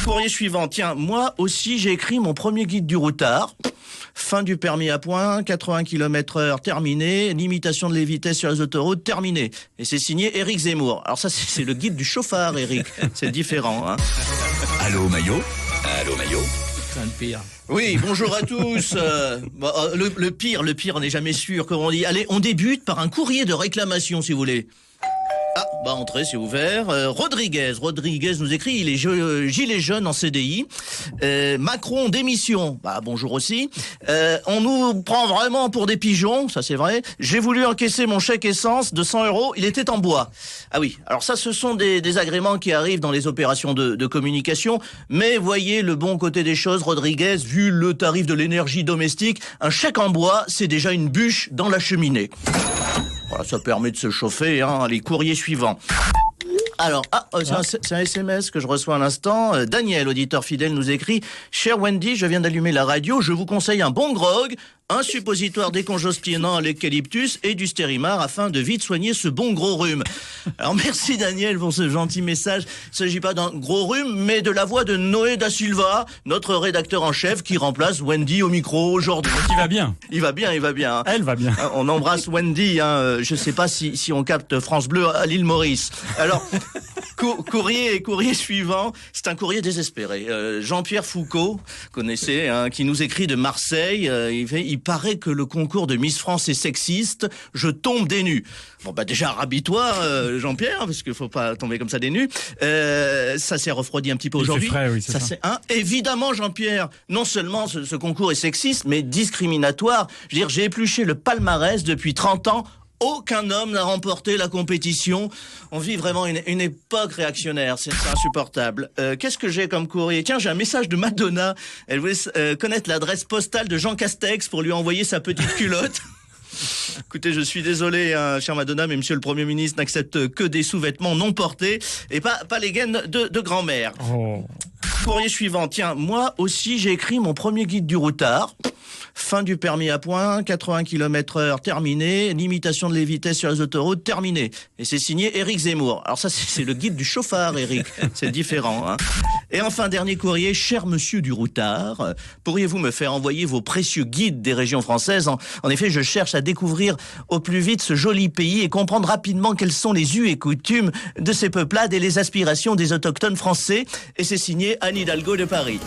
Courrier suivant. Tiens, moi aussi j'ai écrit mon premier guide du routard. Fin du permis à points, 80 km/h terminé, limitation de les vitesses sur les autoroutes terminé. Et c'est signé Éric Zemmour. Alors ça c'est le guide du chauffard, Éric. C'est différent, hein. Allô Maillot. Allô Maillot. C'est un pire. Oui, bonjour à tous. Le pire, on n'est jamais sûr, comme on dit. Allez, on débute par un courrier de réclamation, si vous voulez. Ah, bah entrez, c'est ouvert. Rodriguez nous écrit, il est gilet jaune en CDI. Macron démission. Bah bonjour aussi. On nous prend vraiment pour des pigeons, ça c'est vrai. J'ai voulu encaisser mon chèque essence de 100 €, il était en bois. Ah oui, alors ça ce sont des agréments qui arrivent dans les opérations de communication. Mais voyez le bon côté des choses, Rodriguez, vu le tarif de l'énergie domestique, un chèque en bois, c'est déjà une bûche dans la cheminée. Voilà, ça permet de se chauffer, hein. Les courriers suivants. Alors, c'est un SMS que je reçois à l'instant. Daniel, auditeur fidèle, nous écrit « Cher Wendy, je viens d'allumer la radio, je vous conseille un bon grog, un suppositoire décongestionnement à l'eucalyptus et du stérimar afin de vite soigner ce bon gros rhume. » Alors merci Daniel pour ce gentil message. Il ne s'agit pas d'un gros rhume, mais de la voix de Noé da Silva, notre rédacteur en chef qui remplace Wendy au micro aujourd'hui. Il va bien. Il va bien. Hein. Elle va bien. On embrasse Wendy, hein. Je ne sais pas si on capte France Bleu à l'île Maurice. Alors, courrier suivant, c'est un courrier désespéré. Jean-Pierre Foucault, connaissez, hein, qui nous écrit de Marseille. Il paraît que le concours de Miss France est sexiste. Je tombe des nues. Bon bah déjà rhabille-toi, Jean-Pierre, parce qu'il faut pas tomber comme ça des nues. Ça s'est refroidi un petit peu aujourd'hui. Oui, c'est ça. Évidemment, Jean-Pierre. Non seulement ce concours est sexiste, mais discriminatoire. Je veux dire, j'ai épluché le palmarès depuis 30 ans. Aucun homme n'a remporté la compétition. On vit vraiment une époque réactionnaire. C'est insupportable. Qu'est-ce que j'ai comme courrier? Tiens, j'ai un message de Madonna. Elle voulait connaître l'adresse postale de Jean Castex pour lui envoyer sa petite culotte. Écoutez, je suis désolé, hein, cher Madonna, mais monsieur le Premier ministre n'accepte que des sous-vêtements non portés et pas les gaines de grand-mère. Oh. Courrier suivant. Tiens, moi aussi j'ai écrit mon premier guide du routard. Fin du permis à points, 80 km/h terminé, limitation de les vitesses sur les autoroutes terminé. Et c'est signé Éric Zemmour. Alors ça c'est le guide du chauffard, Éric. C'est différent, hein. Et enfin, dernier courrier, cher monsieur du routard, pourriez-vous me faire envoyer vos précieux guides des régions françaises? En effet, je cherche à découvrir au plus vite ce joli pays et comprendre rapidement quels sont les us et coutumes de ces peuplades et les aspirations des autochtones français. Et c'est signé Anne Hidalgo de Paris.